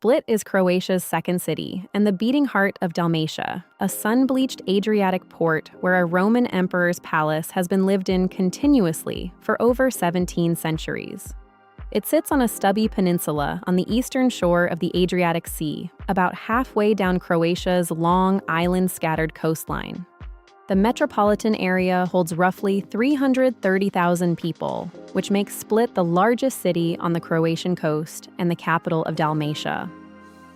Split is Croatia's second city and the beating heart of Dalmatia, a sun-bleached Adriatic port where a Roman emperor's palace has been lived in continuously for over 17 centuries. It sits on a stubby peninsula on the eastern shore of the Adriatic Sea, about halfway down Croatia's long island-scattered coastline. The metropolitan area holds roughly 330,000 people, which makes Split the largest city on the Croatian coast and the capital of Dalmatia.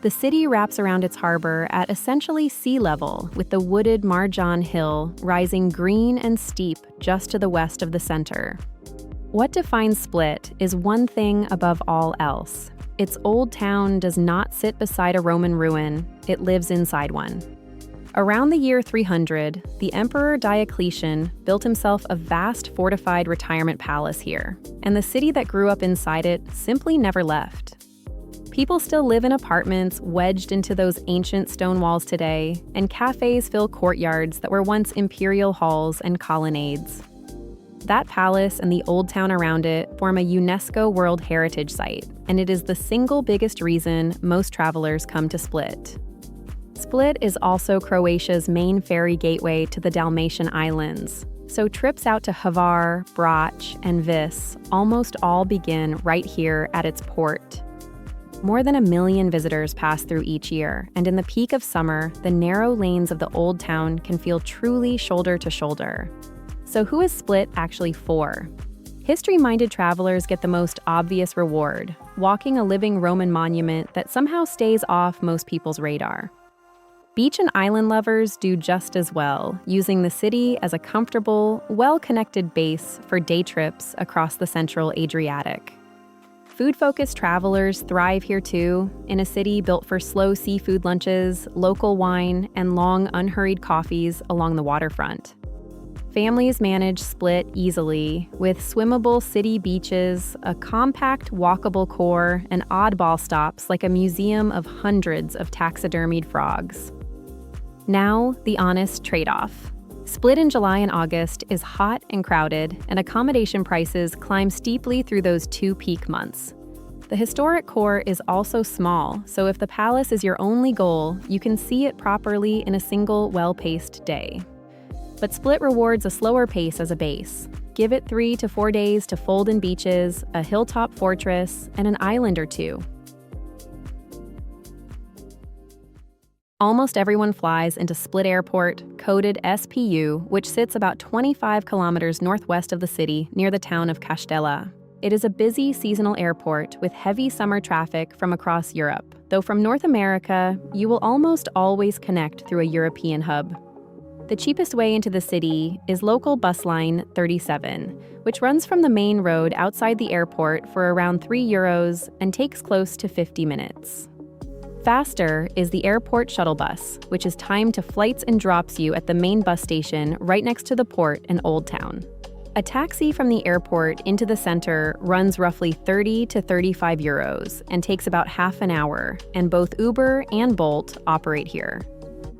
The city wraps around its harbor at essentially sea level, with the wooded Marjan hill rising green and steep just to the west of the center. What defines Split is one thing above all else. Its old town does not sit beside a Roman ruin, it lives inside one. Around the year 300, the Emperor Diocletian built himself a vast fortified retirement palace here, and the city that grew up inside it simply never left. People still live in apartments wedged into those ancient stone walls today, and cafes fill courtyards that were once imperial halls and colonnades. That palace and the old town around it form a UNESCO World Heritage site, and it is the single biggest reason most travelers come to Split. Split is also Croatia's main ferry gateway to the Dalmatian islands, so trips out to Hvar, Varoš, and Vis almost all begin right here at its port. More than 1 million visitors pass through each year, and in the peak of summer, the narrow lanes of the old town can feel truly shoulder to shoulder. So who is Split actually for? History-minded travelers get the most obvious reward, walking a living Roman monument that somehow stays off most people's radar. Beach and island lovers do just as well, using the city as a comfortable, well-connected base for day trips across the central Adriatic. Food-focused travelers thrive here too, in a city built for slow seafood lunches, local wine, and long, unhurried coffees along the waterfront. Families manage Split easily, with swimmable city beaches, a compact walkable core, and oddball stops like a museum of hundreds of taxidermied frogs. Now, the honest trade-off. Split in July and August is hot and crowded, and accommodation prices climb steeply through those two peak months. The historic core is also small, so if the palace is your only goal, you can see it properly in a single well-paced day. But Split rewards a slower pace as a base. Give it 3 to 4 days to fold in beaches, a hilltop fortress, and an island or two. Almost everyone flies into Split Airport, coded SPU, which sits about 25 kilometers northwest of the city near the town of Castela. It is a busy seasonal airport with heavy summer traffic from across Europe, though from North America, you will almost always connect through a European hub. The cheapest way into the city is local bus line 37, which runs from the main road outside the airport for around €3 and takes close to 50 minutes. Faster is the airport shuttle bus, which is timed to flights and drops you at the main bus station right next to the port and Old Town. A taxi from the airport into the center runs roughly 30 to 35 euros and takes about half an hour, and both Uber and Bolt operate here.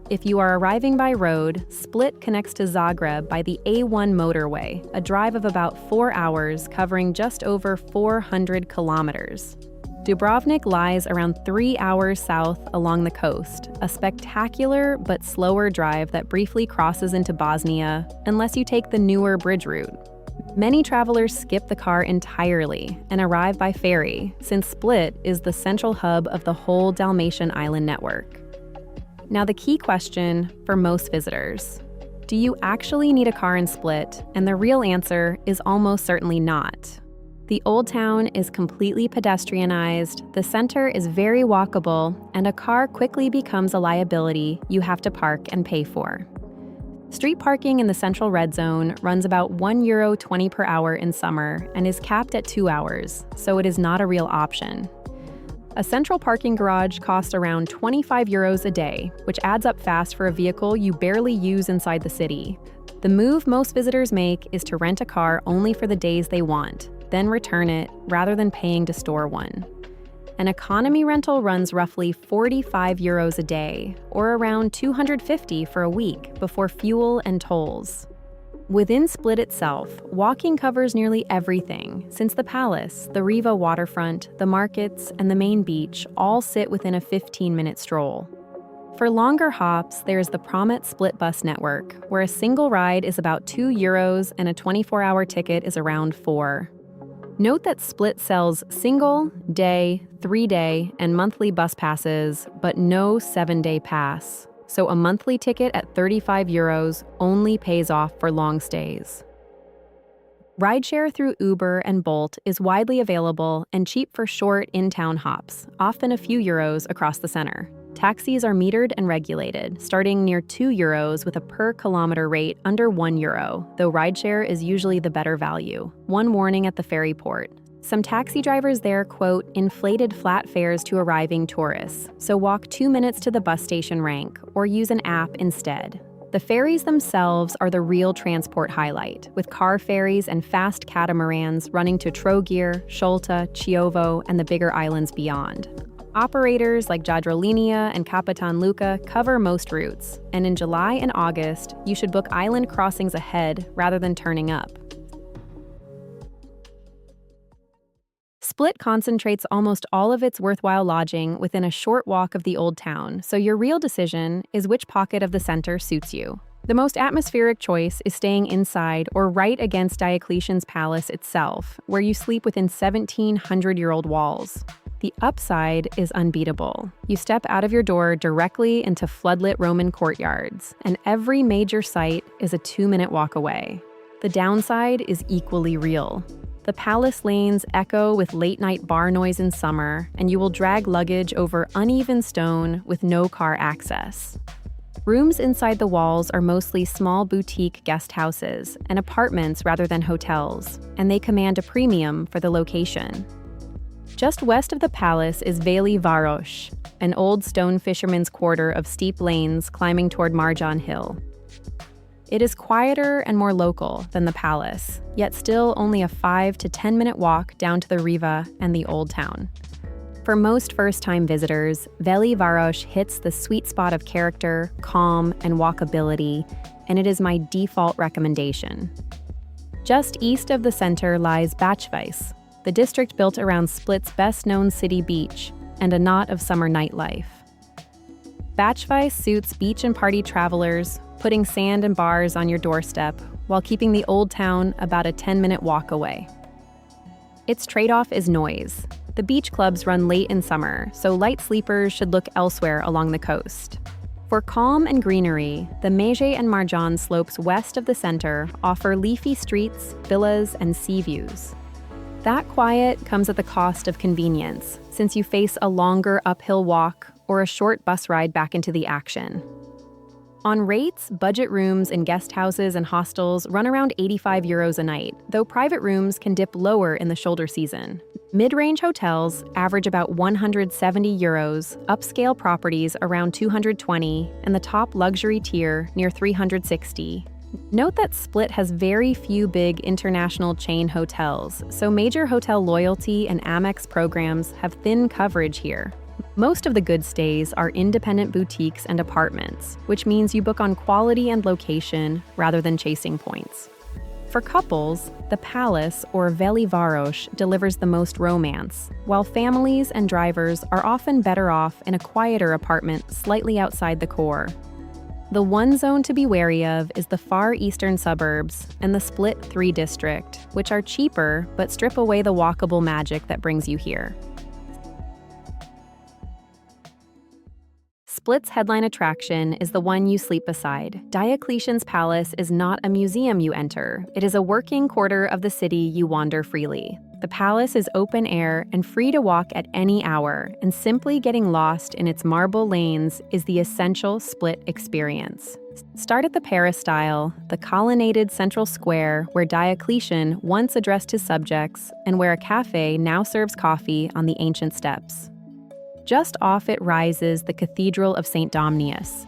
If you are arriving by road, Split connects to Zagreb by the A1 motorway, a drive of about 4 hours covering just over 400 kilometers. Dubrovnik lies around 3 hours south along the coast, a spectacular but slower drive that briefly crosses into Bosnia, unless you take the newer bridge route. Many travelers skip the car entirely and arrive by ferry, since Split is the central hub of the whole Dalmatian island network. Now the key question for most visitors: do you actually need a car in Split? And the real answer is almost certainly not. The old town is completely pedestrianized, the center is very walkable, and a car quickly becomes a liability you have to park and pay for. Street parking in the central red zone runs about €1.20 per hour in summer and is capped at 2 hours, so it is not a real option. A central parking garage costs around €25 a day, which adds up fast for a vehicle you barely use inside the city. The move most visitors make is to rent a car only for the days they want, then return it rather than paying to store one. An economy rental runs roughly 45 euros a day, or around 250 for a week before fuel and tolls. Within Split itself, walking covers nearly everything, since the palace, the Riva waterfront, the markets, and the main beach all sit within a 15-minute stroll. For longer hops, there's the Promet Split bus network, where a single ride is about €2 and a 24-hour ticket is around €4. Note that Split sells single, day, 3-day, and monthly bus passes, but no 7-day pass. So a monthly ticket at €35 only pays off for long stays. Rideshare through Uber and Bolt is widely available and cheap for short in-town hops, often a few euros across the center. Taxis are metered and regulated, starting near €2 with a per-kilometer rate under €1, though rideshare is usually the better value. One warning at the ferry port. Some taxi drivers there quote inflated flat fares to arriving tourists, so walk 2 minutes to the bus station rank or use an app instead. The ferries themselves are the real transport highlight, with car ferries and fast catamarans running to Trogir, Šolta, Čiovo, and the bigger islands beyond. Operators like Jadrolinija and Kapitan Luka cover most routes, and in July and August, you should book island crossings ahead rather than turning up. Split concentrates almost all of its worthwhile lodging within a short walk of the old town, so your real decision is which pocket of the center suits you. The most atmospheric choice is staying inside or right against Diocletian's palace itself, where you sleep within 1,700-year-old walls. The upside is unbeatable. You step out of your door directly into floodlit Roman courtyards, and every major site is a 2-minute walk away. The downside is equally real. The palace lanes echo with late-night bar noise in summer, and you will drag luggage over uneven stone with no car access. Rooms inside the walls are mostly small boutique guest houses and apartments rather than hotels, and they command a premium for the location. Just west of the palace is Veli Varoš, an old stone fisherman's quarter of steep lanes climbing toward Marjan Hill. It is quieter and more local than the palace, yet still only a 5 to 10-minute walk down to the Riva and the Old Town. For most first-time visitors, Veli Varoš hits the sweet spot of character, calm, and walkability, and it is my default recommendation. Just east of the center lies Bačvice, the district built around Split's best-known city beach and a knot of summer nightlife. Bačvice suits beach and party travelers, putting sand and bars on your doorstep while keeping the old town about a 10-minute walk away. Its trade-off is noise. The beach clubs run late in summer, so light sleepers should look elsewhere along the coast. For calm and greenery, the Marjan and Marjan slopes west of the center offer leafy streets, villas, and sea views. That quiet comes at the cost of convenience, since you face a longer uphill walk or a short bus ride back into the action. On rates, budget rooms in guest houses and hostels run around €85 a night, though private rooms can dip lower in the shoulder season. Mid-range hotels average about €170, upscale properties around €220, and the top luxury tier near €360. Note that Split has very few big international chain hotels, so major hotel loyalty and Amex programs have thin coverage here. Most of the good stays are independent boutiques and apartments, which means you book on quality and location rather than chasing points. For couples, the Palace, or Veli Varoš, delivers the most romance, while families and drivers are often better off in a quieter apartment slightly outside the core. The one zone to be wary of is the far eastern suburbs and the Split 3 district, which are cheaper but strip away the walkable magic that brings you here. Split's headline attraction is the one you sleep beside. Diocletian's palace is not a museum you enter. It is a working quarter of the city you wander freely. The palace is open air and free to walk at any hour, and simply getting lost in its marble lanes is the essential Split experience. Start at the peristyle, the colonnaded central square where Diocletian once addressed his subjects and where a cafe now serves coffee on the ancient steps. Just off it rises the Cathedral of St. Domnius,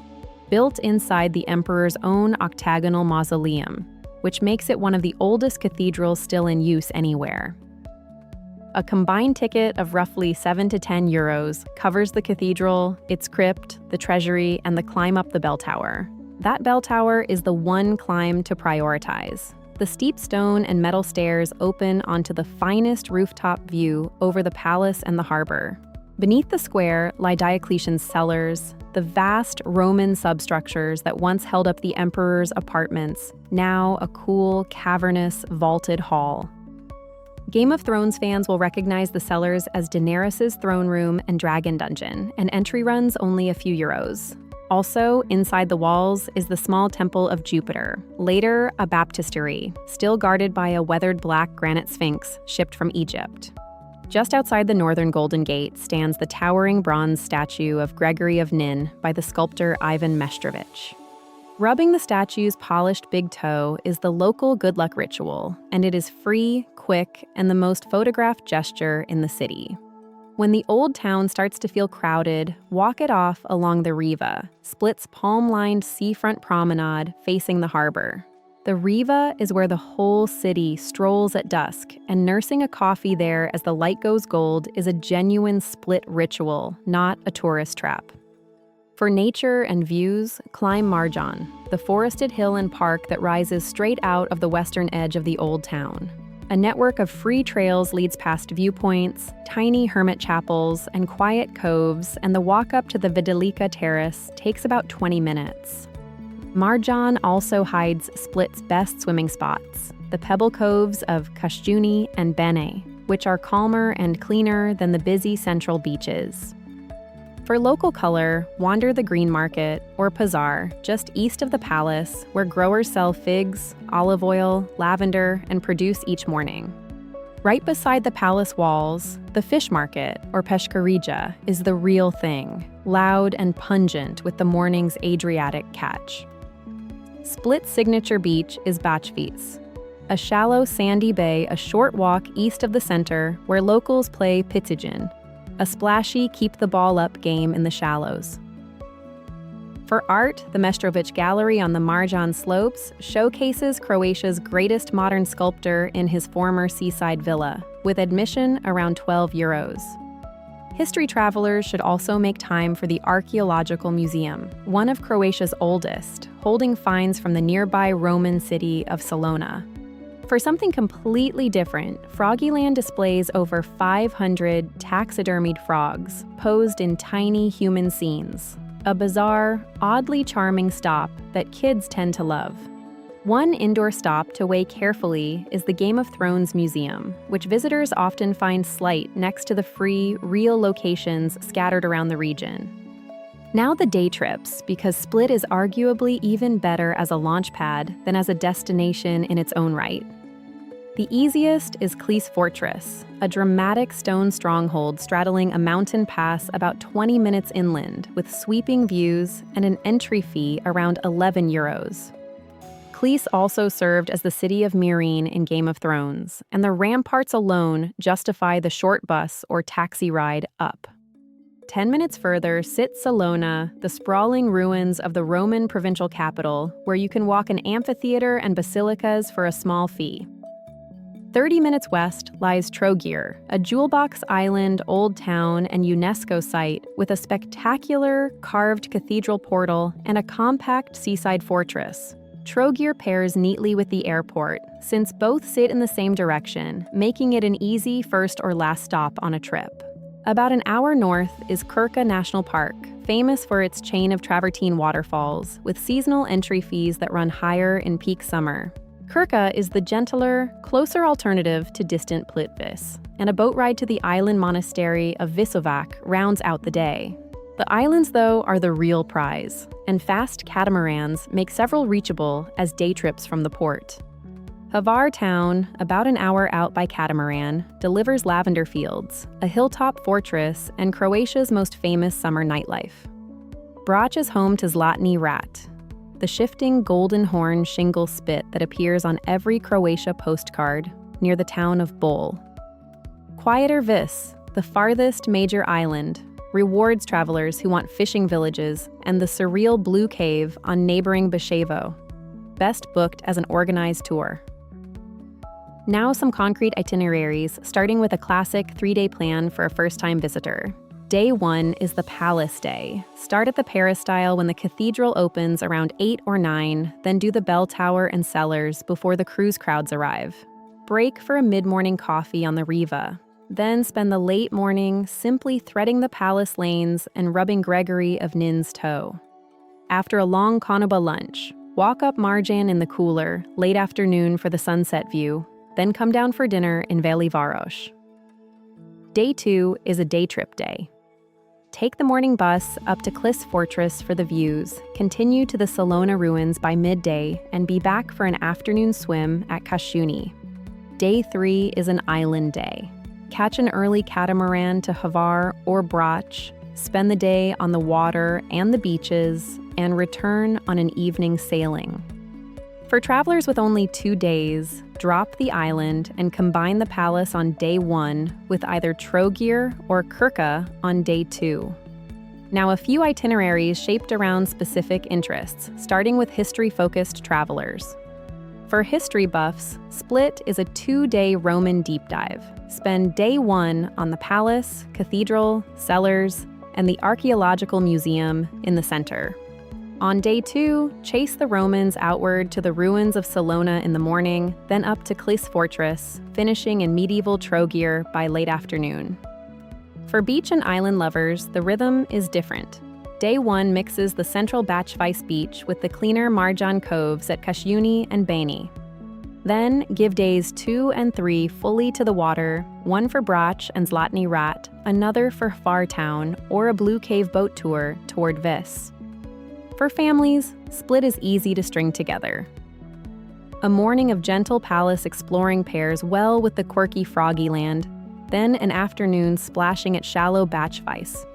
built inside the emperor's own octagonal mausoleum, which makes it one of the oldest cathedrals still in use anywhere. A combined ticket of roughly 7 to 10 euros covers the cathedral, its crypt, the treasury, and the climb up the bell tower. That bell tower is the one climb to prioritize. The steep stone and metal stairs open onto the finest rooftop view over the palace and the harbor. Beneath the square lie Diocletian's cellars, the vast Roman substructures that once held up the emperor's apartments, now a cool, cavernous, vaulted hall. Game of Thrones fans will recognize the cellars as Daenerys' throne room and dragon dungeon, and entry runs only a few euros. Also, inside the walls is the small temple of Jupiter, later a baptistery, still guarded by a weathered black granite sphinx shipped from Egypt. Just outside the northern Golden Gate stands the towering bronze statue of Gregory of Nin by the sculptor Ivan Mestrovich. Rubbing the statue's polished big toe is the local good luck ritual, and it is free, quick, and the most photographed gesture in the city. When the old town starts to feel crowded, walk it off along the Riva, Split's palm-lined seafront promenade facing the harbor. The Riva is where the whole city strolls at dusk, and nursing a coffee there as the light goes gold is a genuine Split ritual, not a tourist trap. For nature and views, climb Marjan, the forested hill and park that rises straight out of the western edge of the old town. A network of free trails leads past viewpoints, tiny hermit chapels, and quiet coves, and the walk up to the Videlica terrace takes about 20 minutes. Marjan also hides Split's best swimming spots, the pebble coves of Kashjuni and Bene, which are calmer and cleaner than the busy central beaches. For local color, wander the Green Market, or Pazar, just east of the palace, where growers sell figs, olive oil, lavender, and produce each morning. Right beside the palace walls, the fish market, or Peshkarija, is the real thing, loud and pungent with the morning's Adriatic catch. Split's signature beach is Bačvice, a shallow sandy bay a short walk east of the center where locals play picigin, a splashy keep-the-ball-up game in the shallows. For art, the Mestrovich Gallery on the Marjan slopes showcases Croatia's greatest modern sculptor in his former seaside villa, with admission around 12 euros. History travelers should also make time for the Archaeological Museum, one of Croatia's oldest, holding finds from the nearby Roman city of Salona. For something completely different, Froggyland displays over 500 taxidermied frogs, posed in tiny human scenes. A bizarre, oddly charming stop that kids tend to love. One indoor stop to weigh carefully is the Game of Thrones Museum, which visitors often find slight next to the free, real locations scattered around the region. Now the day trips, because Split is arguably even better as a launch pad than as a destination in its own right. The easiest is Klis Fortress, a dramatic stone stronghold straddling a mountain pass about 20 minutes inland with sweeping views and an entry fee around 11 euros. Klis also served as the city of Marjan in Game of Thrones, and the ramparts alone justify the short bus or taxi ride up. 10 minutes further sits Salona, the sprawling ruins of the Roman provincial capital, where you can walk an amphitheater and basilicas for a small fee. 30 minutes west lies Trogir, a jewel-box island, old town, and UNESCO site with a spectacular carved cathedral portal and a compact seaside fortress. Trogir pairs neatly with the airport, since both sit in the same direction, making it an easy first or last stop on a trip. About an hour north is Krka National Park, famous for its chain of travertine waterfalls, with seasonal entry fees that run higher in peak summer. Krka is the gentler, closer alternative to distant Plitvice, and a boat ride to the island monastery of Visovac rounds out the day. The islands, though, are the real prize, and fast catamarans make several reachable as day trips from the port. Hvar town, about an hour out by catamaran, delivers lavender fields, a hilltop fortress, and Croatia's most famous summer nightlife. Brač is home to Zlatni Rat, the shifting golden horn shingle spit that appears on every Croatia postcard near the town of Bol. Quieter Vis, the farthest major island, rewards travelers who want fishing villages and the surreal Blue Cave on neighboring Bačevo, best booked as an organized tour. Now some concrete itineraries, starting with a classic 3-day plan for a first-time visitor. Day 1 is the palace day. Start at the peristyle when the cathedral opens around 8 or 9, then do the bell tower and cellars before the cruise crowds arrive. Break for a mid-morning coffee on the Riva. Then spend the late morning simply threading the palace lanes and rubbing Gregory of Nin's toe. After a long Konoba lunch, walk up Marjan in the cooler, late afternoon for the sunset view, then come down for dinner in Veli Varoš. Day 2 is a day trip day. Take the morning bus up to Klis Fortress for the views, continue to the Salona ruins by midday, and be back for an afternoon swim at Kashuni. Day 3 is an island day. Catch an early catamaran to Hvar or Brach, spend the day on the water and the beaches, and return on an evening sailing. For travelers with only 2 days, drop the island and combine the palace on day 1 with either Trogir or Krka on day 2. Now, a few itineraries shaped around specific interests, starting with history-focused travelers. For history buffs, Split is a 2-day Roman deep dive. Spend day 1 on the palace, cathedral, cellars, and the archaeological museum in the center. On day 2, chase the Romans outward to the ruins of Salona in the morning, then up to Klis Fortress, finishing in medieval Trogir by late afternoon. For beach and island lovers, the rhythm is different. Day 1 mixes the central Bačvice beach with the cleaner Marjan coves at Kashuni and Beni. Then give days 2 and 3 fully to the water, one for Brach and Zlatni Rat, another for Far Town, or a Blue Cave boat tour toward Vis. For families, Split is easy to string together. A morning of gentle palace exploring pairs well with the quirky Froggy Land, then an afternoon splashing at shallow Bačvice.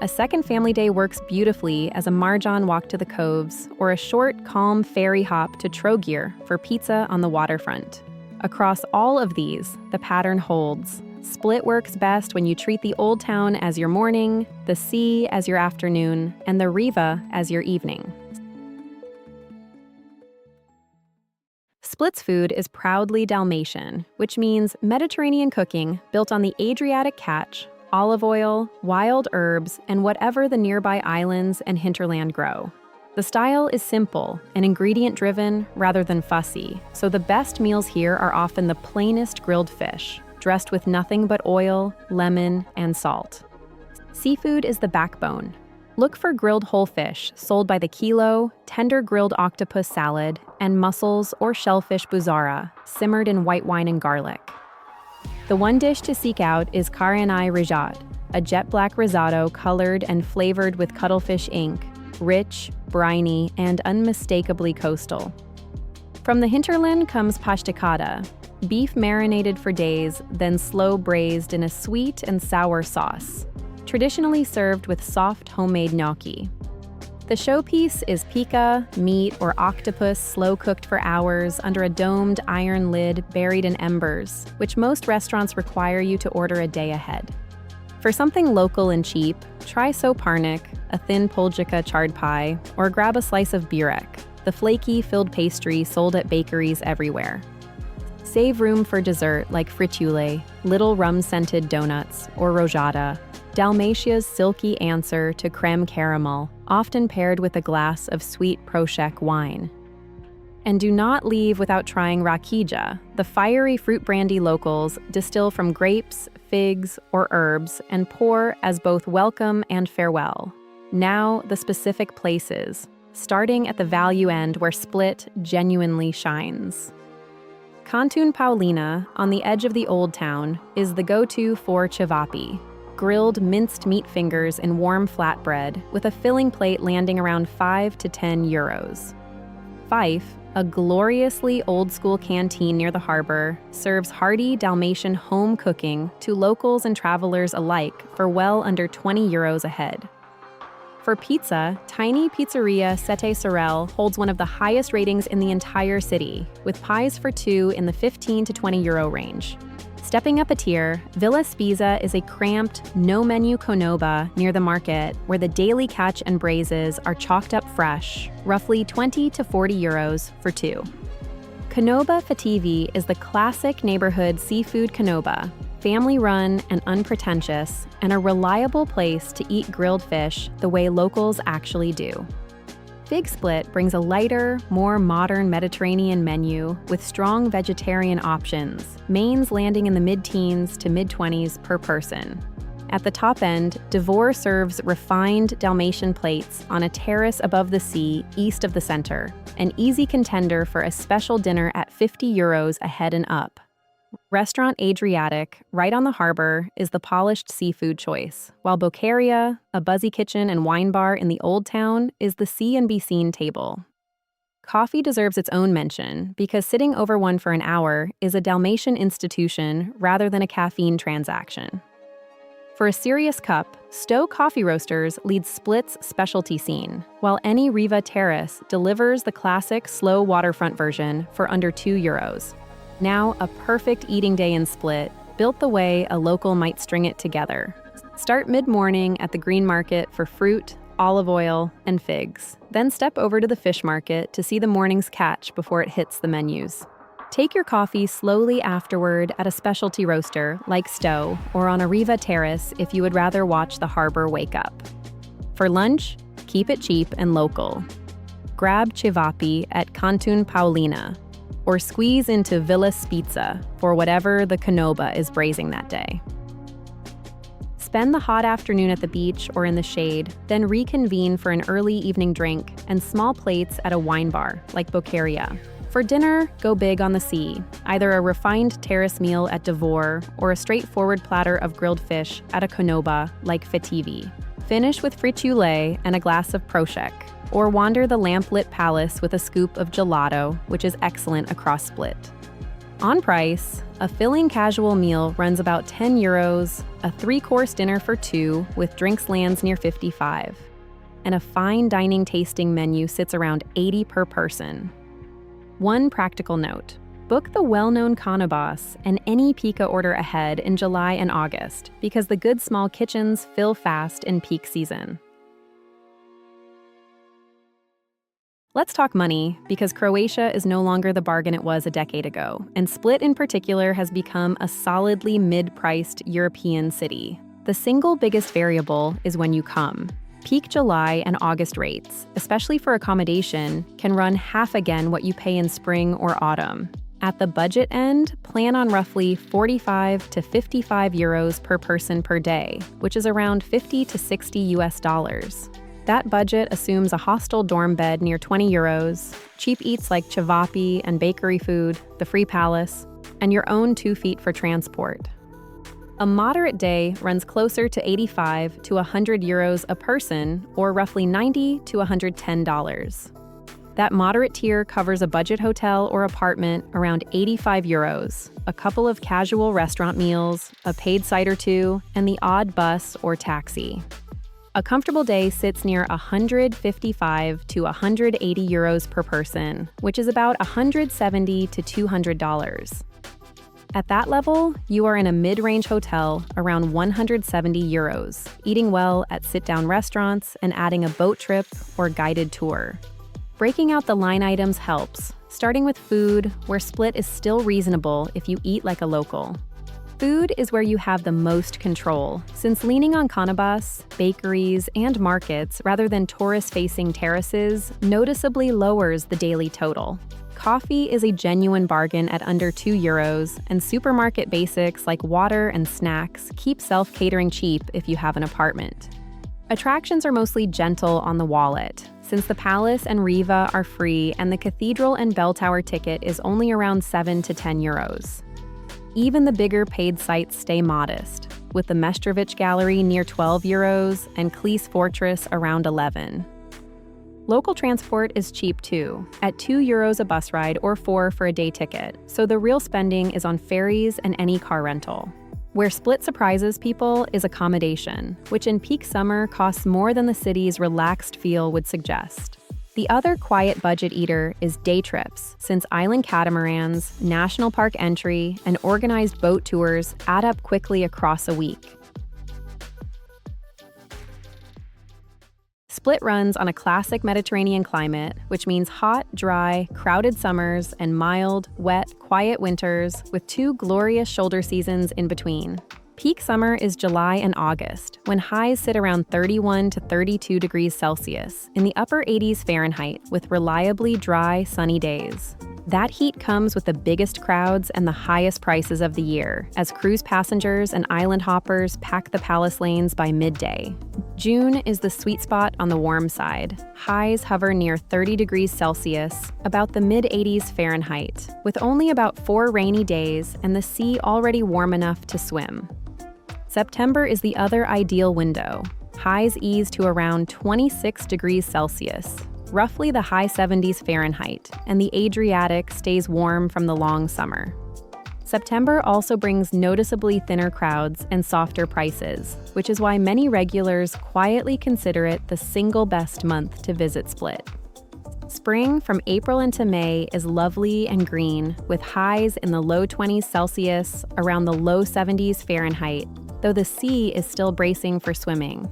A second family day works beautifully as a Marjan walk to the coves or a short, calm ferry hop to Trogir for pizza on the waterfront. Across all of these, the pattern holds. Split works best when you treat the Old Town as your morning, the sea as your afternoon, and the Riva as your evening. Split's food is proudly Dalmatian, which means Mediterranean cooking built on the Adriatic catch, olive oil, wild herbs, and whatever the nearby islands and hinterland grow. The style is simple and ingredient-driven rather than fussy, so the best meals here are often the plainest grilled fish, dressed with nothing but oil, lemon, and salt. Seafood is the backbone. Look for grilled whole fish sold by the kilo, tender grilled octopus salad, and mussels or shellfish buzara, simmered in white wine and garlic. The one dish to seek out is Karanai Rajat, a jet black risotto colored and flavored with cuttlefish ink, rich, briny, and unmistakably coastal. From the hinterland comes pashtekada, beef marinated for days, then slow braised in a sweet and sour sauce, traditionally served with soft homemade gnocchi. The showpiece is pika, meat, or octopus slow-cooked for hours under a domed iron lid buried in embers, which most restaurants require you to order a day ahead. For something local and cheap, try soparnik, a thin poljika chard pie, or grab a slice of burek, the flaky, filled pastry sold at bakeries everywhere. Save room for dessert like fritule, little rum-scented donuts, or rojada, Dalmatia's silky answer to creme caramel, often paired with a glass of sweet Prošek wine. And do not leave without trying rakija, the fiery fruit brandy locals distill from grapes, figs, or herbs and pour as both welcome and farewell. Now, the specific places, starting at the value end where Split genuinely shines. Kantun Paulina, on the edge of the Old Town, is the go-to for cevapi, grilled minced meat fingers in warm flatbread with a filling plate landing around 5 to 10 euros. Fife, a gloriously old-school canteen near the harbor, serves hearty Dalmatian home cooking to locals and travelers alike for well under 20 euros a head. For pizza, tiny pizzeria Sette Sorel holds one of the highest ratings in the entire city, with pies for 2 in the 15 to 20 euro range. Stepping up a tier, Villa Spiza is a cramped, no-menu Konoba near the market where the daily catch and braises are chalked up fresh, roughly 20 to 40 euros for 2. Konoba Fativi is the classic neighborhood seafood Konoba, family-run and unpretentious, and a reliable place to eat grilled fish the way locals actually do. Big Split brings a lighter, more modern Mediterranean menu with strong vegetarian options, mains landing in the mid-teens to mid-20s per person. At the top end, Davor serves refined Dalmatian plates on a terrace above the sea east of the center, an easy contender for a special dinner at €50 a head and up. Restaurant Adriatic, right on the harbor, is the polished seafood choice, while Bocaria, a buzzy kitchen and wine bar in the Old Town, is the see-and-be-seen table. Coffee deserves its own mention because sitting over one for an hour is a Dalmatian institution rather than a caffeine transaction. For a serious cup, Stowe Coffee Roasters leads Split's specialty scene, while any Riva Terrace delivers the classic slow waterfront version for under €2. Now, a perfect eating day in Split, built the way a local might string it together. Start mid-morning at the Green Market for fruit, olive oil, and figs. Then step over to the fish market to see the morning's catch before it hits the menus. Take your coffee slowly afterward at a specialty roaster like Stowe or on a Riva Terrace if you would rather watch the harbor wake up. For lunch, keep it cheap and local. Grab cevapi at Cantun Paulina, or squeeze into Villa Spizza for whatever the Canoba is braising that day. Spend the hot afternoon at the beach or in the shade, then reconvene for an early evening drink and small plates at a wine bar like Bocaria. For dinner, go big on the sea, either a refined terrace meal at Davor or a straightforward platter of grilled fish at a Canoba like Fetivi. Finish with fritulet and a glass of prosek, or wander the lamp-lit palace with a scoop of gelato, which is excellent across Split. On price, a filling casual meal runs about €10, a 3-course dinner for 2 with drinks lands near 55, and a fine dining tasting menu sits around 80 per person. One practical note: book the well-known Canobas and any pica order ahead in July and August, because the good small kitchens fill fast in peak season. Let's talk money, because Croatia is no longer the bargain it was a decade ago, and Split in particular has become a solidly mid-priced European city. The single biggest variable is when you come. Peak July and August rates, especially for accommodation, can run half again what you pay in spring or autumn. At the budget end, plan on roughly 45 to 55 euros per person per day, which is around 50 to 60 US dollars. That budget assumes a hostel dorm bed near 20 euros, cheap eats like cevapi and bakery food, the free palace, and your own 2 feet for transport. A moderate day runs closer to 85 to 100 euros a person, or roughly $90 to $110. That moderate tier covers a budget hotel or apartment around 85 euros, a couple of casual restaurant meals, a paid site or two, and the odd bus or taxi. A comfortable day sits near 155 to 180 euros per person, which is about $170 to $200. At that level, you are in a mid-range hotel around 170 euros, eating well at sit-down restaurants and adding a boat trip or guided tour. Breaking out the line items helps, starting with food, where Split is still reasonable if you eat like a local. Food is where you have the most control, since leaning on Canobas, bakeries, and markets rather than tourist-facing terraces noticeably lowers the daily total. Coffee is a genuine bargain at under 2 euros, and supermarket basics like water and snacks keep self-catering cheap if you have an apartment. Attractions are mostly gentle on the wallet, since the palace and Riva are free and the cathedral and bell tower ticket is only around 7 to 10 euros. Even the bigger paid sites stay modest, with the Mestrovic Gallery near 12 euros and Cleese Fortress around 11. Local transport is cheap too, at 2 euros a bus ride or 4 for a day ticket, so the real spending is on ferries and any car rental. Where Split surprises people is accommodation, which in peak summer costs more than the city's relaxed feel would suggest. The other quiet budget eater is day trips, since island catamarans, national park entry, and organized boat tours add up quickly across a week. Split runs on a classic Mediterranean climate, which means hot, dry, crowded summers and mild, wet, quiet winters with 2 glorious shoulder seasons in between. Peak summer is July and August, when highs sit around 31 to 32 degrees Celsius in the upper 80s Fahrenheit with reliably dry, sunny days. That heat comes with the biggest crowds and the highest prices of the year, as cruise passengers and island hoppers pack the palace lanes by midday. June is the sweet spot on the warm side. Highs hover near 30 degrees Celsius, about the mid-80s Fahrenheit, with only about 4 rainy days and the sea already warm enough to swim. September is the other ideal window. Highs ease to around 26 degrees Celsius, roughly the high 70s Fahrenheit, and the Adriatic stays warm from the long summer. September also brings noticeably thinner crowds and softer prices, which is why many regulars quietly consider it the single best month to visit Split. Spring from April into May is lovely and green, with highs in the low 20s Celsius, around the low 70s Fahrenheit, though the sea is still bracing for swimming.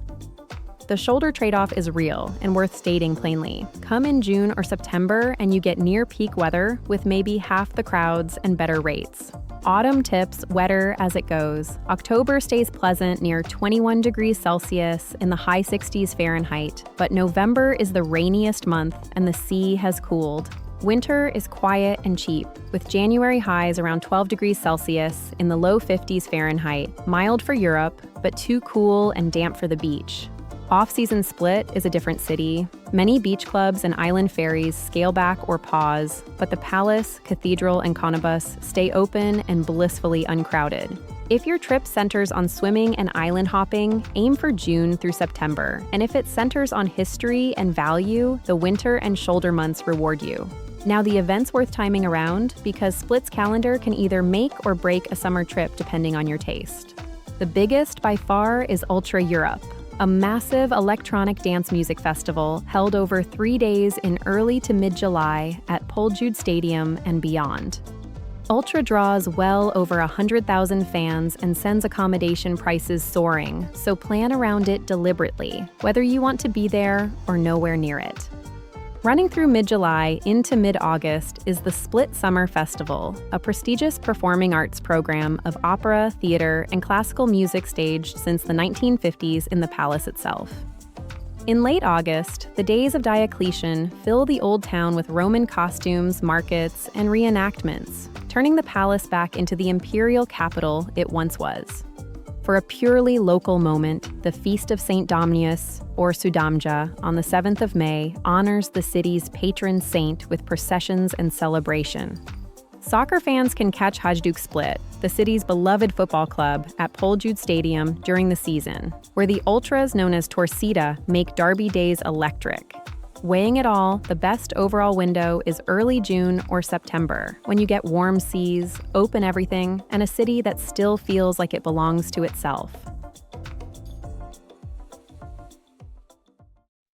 The shoulder trade-off is real and worth stating plainly. Come in June or September and you get near peak weather with maybe half the crowds and better rates. Autumn tips wetter as it goes. October stays pleasant near 21 degrees Celsius in the high 60s Fahrenheit, but November is the rainiest month and the sea has cooled. Winter is quiet and cheap, with January highs around 12 degrees Celsius in the low 50s Fahrenheit, mild for Europe, but too cool and damp for the beach. Off-season Split is a different city. Many beach clubs and island ferries scale back or pause, but the palace, cathedral, and conibus stay open and blissfully uncrowded. If your trip centers on swimming and island hopping, aim for June through September, and if it centers on history and value, the winter and shoulder months reward you. Now the event's worth timing around because Split's calendar can either make or break a summer trip depending on your taste. The biggest by far is Ultra Europe, a massive electronic dance music festival held over 3 days in early to mid-July at Poljud Stadium and beyond. Ultra draws well over 100,000 fans and sends accommodation prices soaring, so plan around it deliberately, whether you want to be there or nowhere near it. Running through mid-July into mid-August is the Split Summer Festival, a prestigious performing arts program of opera, theater, and classical music staged since the 1950s in the palace itself. In late August, the days of Diocletian fill the old town with Roman costumes, markets, and reenactments, turning the palace back into the imperial capital it once was. For a purely local moment, the Feast of St. Domnius, or Sudamja, on the 7th of May, honors the city's patron saint with processions and celebration. Soccer fans can catch Hajduk Split, the city's beloved football club, at Poljud Stadium during the season, where the ultras known as Torcida make derby days electric. Weighing it all, the best overall window is early June or September, when you get warm seas, open everything, and a city that still feels like it belongs to itself.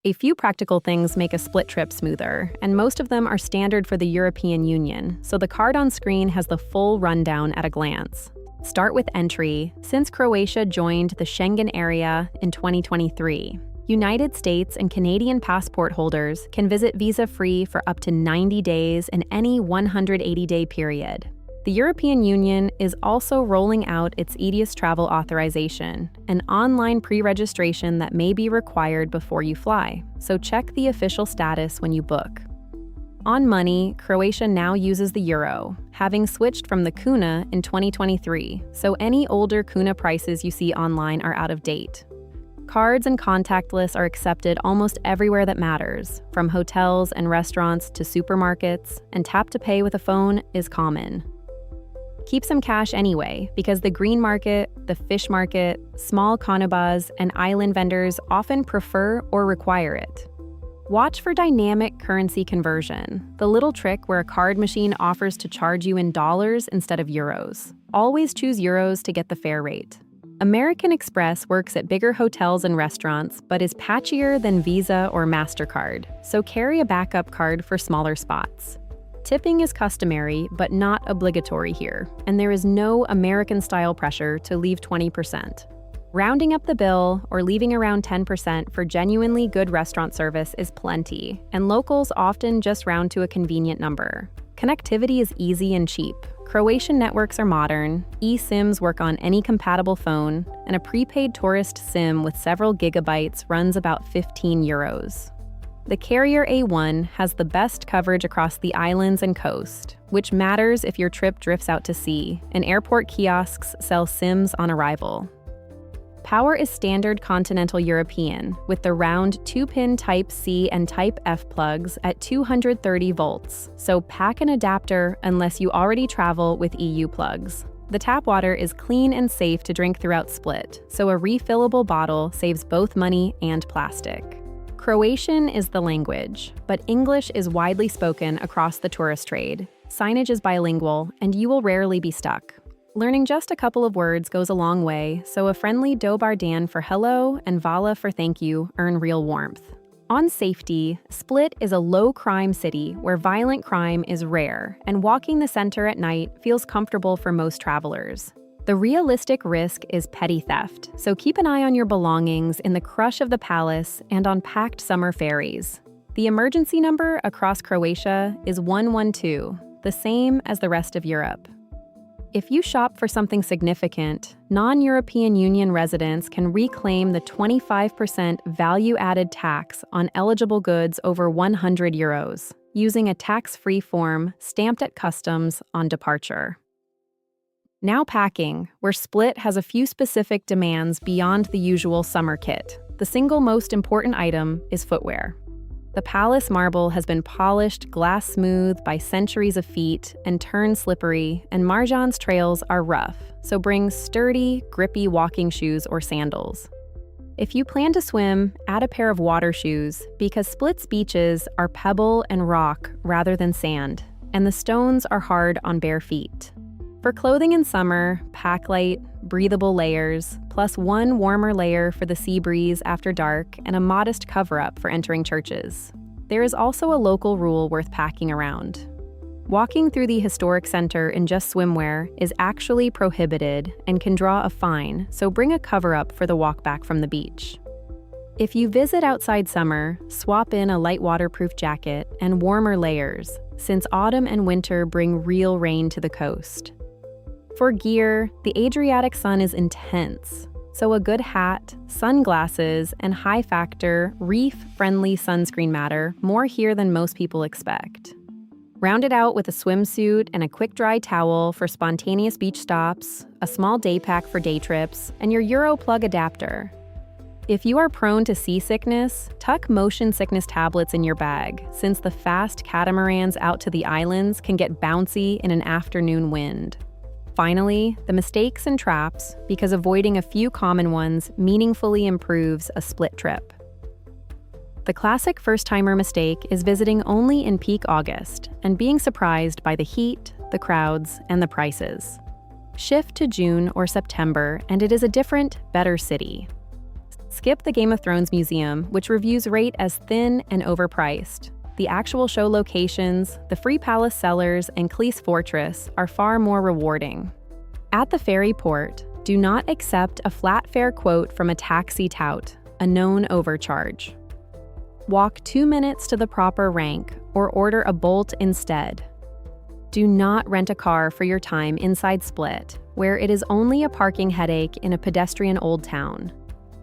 A few practical things make a Split trip smoother, and most of them are standard for the European Union, so the card on screen has the full rundown at a glance. Start with entry. Since Croatia joined the Schengen area in 2023, United States and Canadian passport holders can visit visa-free for up to 90 days in any 180-day period. The European Union is also rolling out its EDIAS travel authorization, an online pre-registration that may be required before you fly, so check the official status when you book. On money, Croatia now uses the euro, having switched from the kuna in 2023, so any older kuna prices you see online are out of date. Cards and contactless are accepted almost everywhere that matters, from hotels and restaurants to supermarkets, and tap to pay with a phone is common. Keep some cash anyway, because the green market, the fish market, small conibas, and island vendors often prefer or require it. Watch for dynamic currency conversion, the little trick where a card machine offers to charge you in dollars instead of euros. Always choose euros to get the fair rate. American Express works at bigger hotels and restaurants, but is patchier than Visa or MasterCard, so carry a backup card for smaller spots. Tipping is customary, but not obligatory here, and there is no American-style pressure to leave 20%. Rounding up the bill or leaving around 10% for genuinely good restaurant service is plenty, and locals often just round to a convenient number. Connectivity is easy and cheap. Croatian networks are modern, eSIMs work on any compatible phone, and a prepaid tourist SIM with several gigabytes runs about €15. The carrier A1 has the best coverage across the islands and coast, which matters if your trip drifts out to sea, and airport kiosks sell SIMs on arrival. Power is standard continental European, with the round 2-pin Type-C and Type-F plugs at 230 volts, so pack an adapter unless you already travel with EU plugs. The tap water is clean and safe to drink throughout Split, so a refillable bottle saves both money and plastic. Croatian is the language, but English is widely spoken across the tourist trade. Signage is bilingual, and you will rarely be stuck. Learning just a couple of words goes a long way, so a friendly Dobar dan for hello and Vala for thank you earn real warmth. On safety, Split is a low-crime city where violent crime is rare, and walking the center at night feels comfortable for most travelers. The realistic risk is petty theft, so keep an eye on your belongings in the crush of the palace and on packed summer ferries. The emergency number across Croatia is 112, the same as the rest of Europe. If you shop for something significant, non-European Union residents can reclaim the 25% value-added tax on eligible goods over €100, using a tax-free form stamped at customs on departure. Now packing, where Split has a few specific demands beyond the usual summer kit. The single most important item is footwear. The palace marble has been polished glass smooth by centuries of feet and turned slippery, and Marjan's trails are rough, so bring sturdy, grippy walking shoes or sandals. If you plan to swim, add a pair of water shoes, because Split's beaches are pebble and rock rather than sand, and the stones are hard on bare feet. For clothing in summer, pack light, breathable layers, plus one warmer layer for the sea breeze after dark and a modest cover-up for entering churches. There is also a local rule worth packing around. Walking through the historic center in just swimwear is actually prohibited and can draw a fine, so bring a cover-up for the walk back from the beach. If you visit outside summer, swap in a light waterproof jacket and warmer layers, since autumn and winter bring real rain to the coast. For gear, the Adriatic sun is intense, so a good hat, sunglasses, and high-factor, reef-friendly sunscreen matter more here than most people expect. Round it out with a swimsuit and a quick-dry towel for spontaneous beach stops, a small day pack for day trips, and your Euro plug adapter. If you are prone to seasickness, tuck motion sickness tablets in your bag, since the fast catamarans out to the islands can get bouncy in an afternoon wind. Finally, the mistakes and traps, because avoiding a few common ones meaningfully improves a Split trip. The classic first-timer mistake is visiting only in peak August and being surprised by the heat, the crowds, and the prices. Shift to June or September, and it is a different, better city. Skip the Game of Thrones Museum, which reviews rate as thin and overpriced. The actual show locations, the free palace cellars, and Cleese Fortress are far more rewarding. At the ferry port, do not accept a flat fare quote from a taxi tout, a known overcharge. Walk 2 minutes to the proper rank or order a Bolt instead. Do not rent a car for your time inside Split, where it is only a parking headache in a pedestrian old town.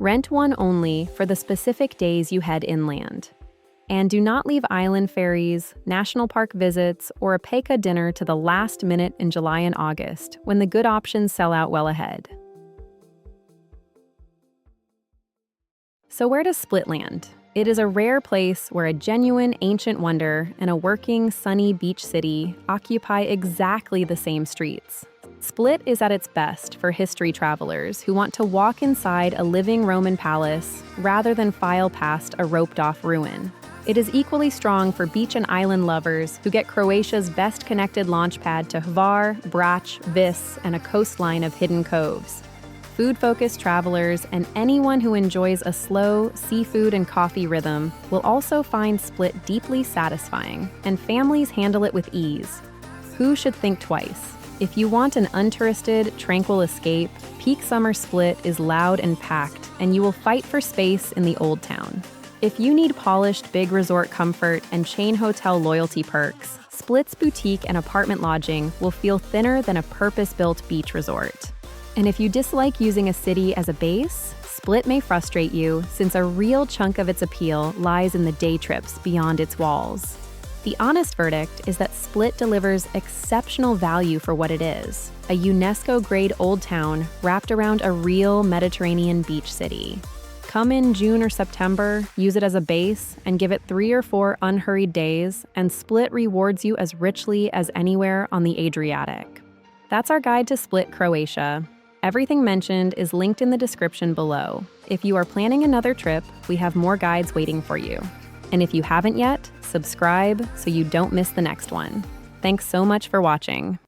Rent one only for the specific days you head inland. And do not leave island ferries, national park visits, or a Peka dinner to the last minute in July and August, when the good options sell out well ahead. So where does Split land? It is a rare place where a genuine ancient wonder and a working, sunny beach city occupy exactly the same streets. Split is at its best for history travelers who want to walk inside a living Roman palace rather than file past a roped-off ruin. It is equally strong for beach and island lovers who get Croatia's best-connected launchpad to Hvar, Brač, Vis, and a coastline of hidden coves. Food-focused travelers and anyone who enjoys a slow seafood and coffee rhythm will also find Split deeply satisfying, and families handle it with ease. Who should think twice? If you want an untouristed, tranquil escape, peak summer Split is loud and packed, and you will fight for space in the Old Town. If you need polished, big resort comfort and chain hotel loyalty perks, Split's boutique and apartment lodging will feel thinner than a purpose-built beach resort. And if you dislike using a city as a base, Split may frustrate you since a real chunk of its appeal lies in the day trips beyond its walls. The honest verdict is that Split delivers exceptional value for what it is, a UNESCO-grade old town wrapped around a real Mediterranean beach city. Come in June or September, use it as a base, and give it 3 or 4 unhurried days, and Split rewards you as richly as anywhere on the Adriatic. That's our guide to Split, Croatia. Everything mentioned is linked in the description below. If you are planning another trip, we have more guides waiting for you. And if you haven't yet, subscribe so you don't miss the next one. Thanks so much for watching.